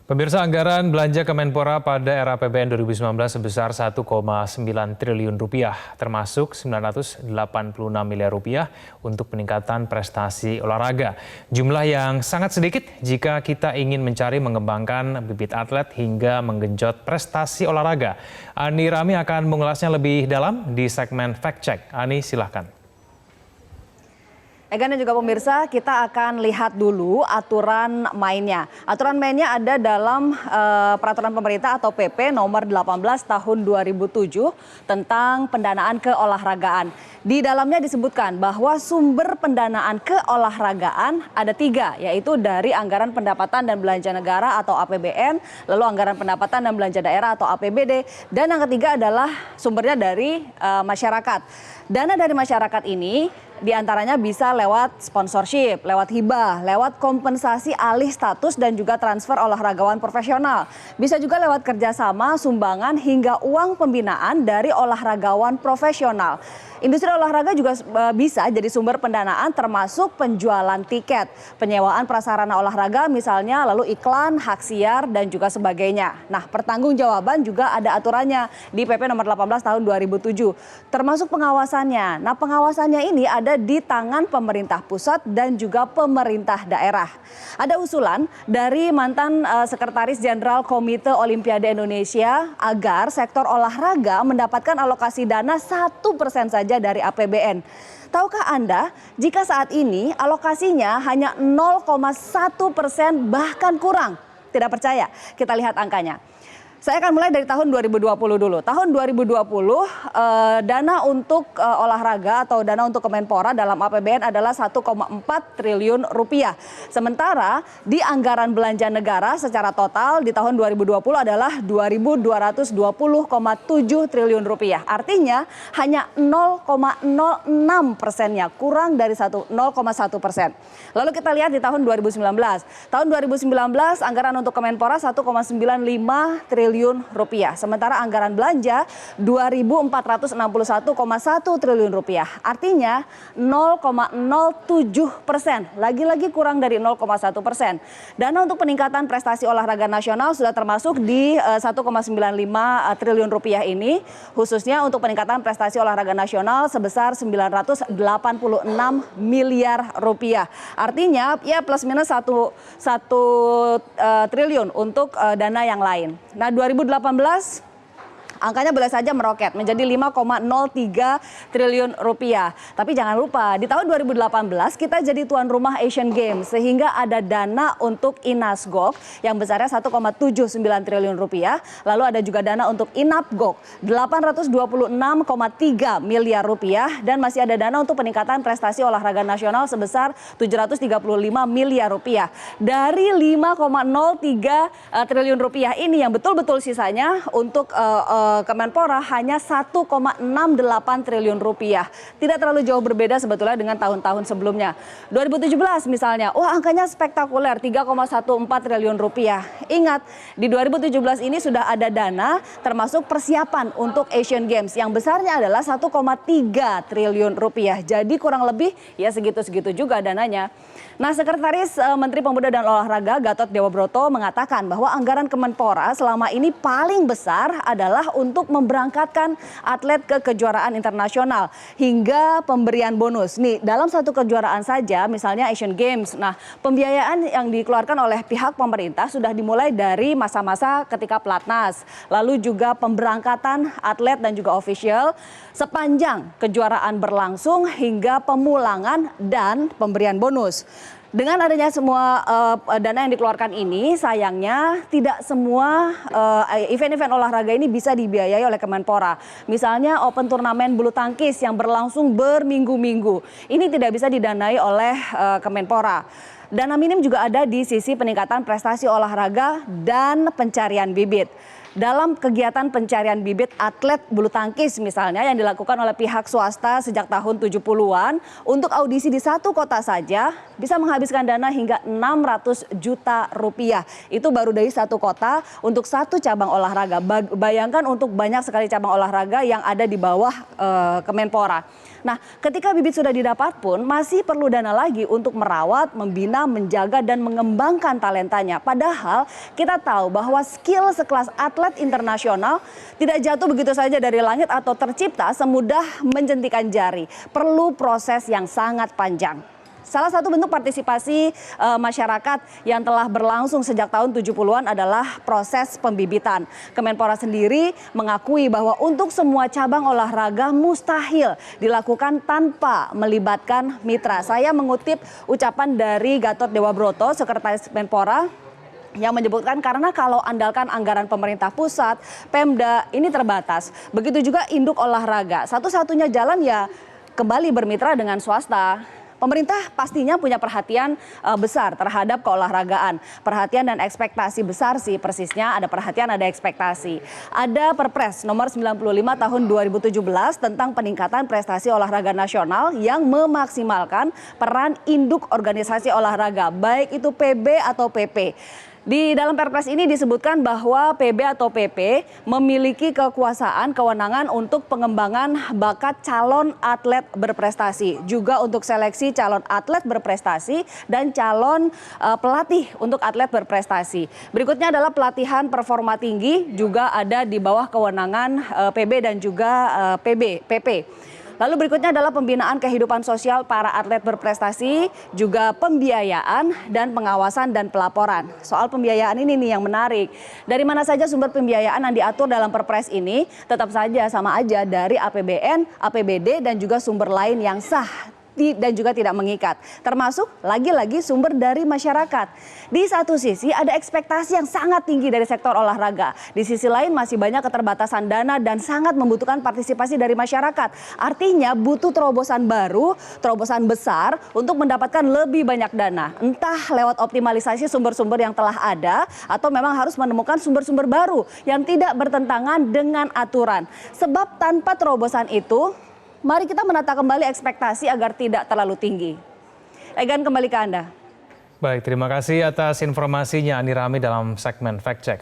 Pemirsa, anggaran belanja Kemenpora pada era APBN 2019 sebesar 1,9 triliun rupiah, termasuk 986 miliar rupiah untuk peningkatan prestasi olahraga. Jumlah yang sangat sedikit jika kita ingin mencari mengembangkan bibit atlet hingga menggenjot prestasi olahraga. Ani Rami akan mengulasnya lebih dalam di segmen Fact Check. Ani, silahkan. Egan dan juga pemirsa, kita akan lihat dulu aturan mainnya. Aturan mainnya ada dalam peraturan pemerintah atau PP nomor 18 tahun 2007 tentang pendanaan keolahragaan. Di dalamnya disebutkan bahwa sumber pendanaan keolahragaan ada 3, yaitu dari anggaran pendapatan dan belanja negara atau APBN, lalu anggaran pendapatan dan belanja daerah atau APBD, dan yang ketiga adalah sumbernya dari masyarakat. Dana dari masyarakat ini diantaranya bisa lewat sponsorship, lewat hibah, lewat kompensasi alih status dan juga transfer olahragawan profesional. Bisa juga lewat kerjasama, sumbangan hingga uang pembinaan dari olahragawan profesional. Industri olahraga juga bisa jadi sumber pendanaan termasuk penjualan tiket, penyewaan prasarana olahraga misalnya, lalu iklan, hak siar dan juga sebagainya. Nah, pertanggungjawaban juga ada aturannya di PP nomor 18 tahun 2007, termasuk pengawasannya. Nah, pengawasannya ini ada di tangan pemerintah pusat dan juga pemerintah daerah. Ada usulan dari mantan Sekretaris Jenderal Komite Olimpiade Indonesia agar sektor olahraga mendapatkan alokasi dana 1% saja dari APBN. Tahukah Anda jika saat ini alokasinya hanya 0,1% bahkan kurang? Tidak percaya? Kita lihat angkanya. Saya akan mulai dari tahun 2020 dulu. Tahun 2020 dana untuk olahraga atau dana untuk Kemenpora dalam APBN adalah 1,4 triliun rupiah. Sementara di anggaran belanja negara secara total di tahun 2020 adalah 2.220,7 triliun rupiah. Artinya hanya 0,06%-nya, kurang dari 0,1%. Lalu kita lihat di tahun 2019. Tahun 2019 anggaran untuk Kemenpora 1,95 triliun rupiah. Sementara anggaran belanja 2.461,1 triliun rupiah. Artinya 0,07%. Lagi-lagi kurang dari 0,1%. Dana untuk peningkatan prestasi olahraga nasional sudah termasuk di 1,95 triliun rupiah ini. Khususnya untuk peningkatan prestasi olahraga nasional sebesar 986 miliar rupiah. Artinya ya plus minus 1 triliun untuk dana yang lain. Nah, 2018 angkanya boleh saja meroket menjadi 5,03 triliun rupiah. Tapi jangan lupa di tahun 2018 kita jadi tuan rumah Asian Games sehingga ada dana untuk Inasgok yang besarnya 1,79 triliun rupiah. Lalu ada juga dana untuk Inapgok 826,3 miliar rupiah dan masih ada dana untuk peningkatan prestasi olahraga nasional sebesar 735 miliar rupiah. Dari 5,03 triliun rupiah ini yang betul-betul sisanya untuk Kemenpora hanya 1,68 triliun rupiah. Tidak terlalu jauh berbeda sebetulnya dengan tahun-tahun sebelumnya. 2017 misalnya, angkanya spektakuler 3,14 triliun rupiah. Ingat, di 2017 ini sudah ada dana termasuk persiapan untuk Asian Games yang besarnya adalah 1,3 triliun rupiah. Jadi kurang lebih ya segitu-segitu juga dananya. Nah, Sekretaris Menteri Pemuda dan Olahraga Gatot Dewabroto mengatakan bahwa anggaran Kemenpora selama ini paling besar adalah untuk memberangkatkan atlet ke kejuaraan internasional hingga pemberian bonus. Nih, dalam satu kejuaraan saja, misalnya Asian Games, nah pembiayaan yang dikeluarkan oleh pihak pemerintah sudah dimulai dari masa-masa ketika pelatnas, lalu juga pemberangkatan atlet dan juga official sepanjang kejuaraan berlangsung hingga pemulangan dan pemberian bonus. Dengan adanya semua dana yang dikeluarkan ini, sayangnya tidak semua event-event olahraga ini bisa dibiayai oleh Kemenpora. Misalnya Open Turnamen bulu tangkis yang berlangsung berminggu-minggu. Ini tidak bisa didanai oleh Kemenpora. Dana minim juga ada di sisi peningkatan prestasi olahraga dan pencarian bibit. dalam kegiatan pencarian bibit atlet bulu tangkis misalnya yang dilakukan oleh pihak swasta sejak tahun 70-an, untuk audisi di satu kota saja bisa menghabiskan dana hingga 600 juta rupiah. Itu baru dari satu kota untuk satu cabang olahraga. Bayangkan untuk banyak sekali cabang olahraga yang ada di bawah Kemenpora. Nah, ketika bibit sudah didapat pun masih perlu dana lagi untuk merawat, membina, menjaga, dan mengembangkan talentanya. Padahal kita tahu bahwa skill sekelas atlet internasional tidak jatuh begitu saja dari langit atau tercipta semudah menjentikan jari. Perlu proses yang sangat panjang. Salah satu bentuk partisipasi masyarakat yang telah berlangsung sejak tahun 70-an adalah proses pembibitan. Kemenpora sendiri mengakui bahwa untuk semua cabang olahraga mustahil dilakukan tanpa melibatkan mitra. Saya mengutip ucapan dari Gatot Dewa Broto, Sekretaris Menpora, yang menyebutkan karena kalau andalkan anggaran pemerintah pusat, Pemda ini terbatas. Begitu juga induk olahraga. Satu-satunya jalan ya kembali bermitra dengan swasta. Pemerintah pastinya punya perhatian besar terhadap keolahragaan. Perhatian dan ekspektasi besar sih persisnya, ada perhatian, ada ekspektasi. Ada Perpres nomor 95 tahun 2017 tentang peningkatan prestasi olahraga nasional yang memaksimalkan peran induk organisasi olahraga, baik itu PB atau PP. Di dalam Perpres ini disebutkan bahwa PB atau PP memiliki kekuasaan, kewenangan untuk pengembangan bakat calon atlet berprestasi, juga untuk seleksi calon atlet berprestasi dan calon pelatih untuk atlet berprestasi. Berikutnya adalah pelatihan performa tinggi, juga ada di bawah kewenangan PB dan juga PP. Lalu berikutnya adalah pembinaan kehidupan sosial para atlet berprestasi, juga pembiayaan dan pengawasan dan pelaporan. Soal pembiayaan ini nih yang menarik. Dari mana saja sumber pembiayaan yang diatur dalam Perpres ini tetap saja sama aja dari APBN, APBD dan juga sumber lain yang sah dan juga tidak mengikat. Termasuk lagi-lagi sumber dari masyarakat. Di satu sisi ada ekspektasi yang sangat tinggi dari sektor olahraga. Di sisi lain masih banyak keterbatasan dana dan sangat membutuhkan partisipasi dari masyarakat. Artinya butuh terobosan baru, terobosan besar untuk mendapatkan lebih banyak dana. Entah lewat optimalisasi sumber-sumber yang telah ada atau memang harus menemukan sumber-sumber baru yang tidak bertentangan dengan aturan. Sebab tanpa terobosan itu, mari kita menata kembali ekspektasi agar tidak terlalu tinggi. Egan, kembali ke Anda. Baik, terima kasih atas informasinya Ani Rami dalam segmen Fact Check.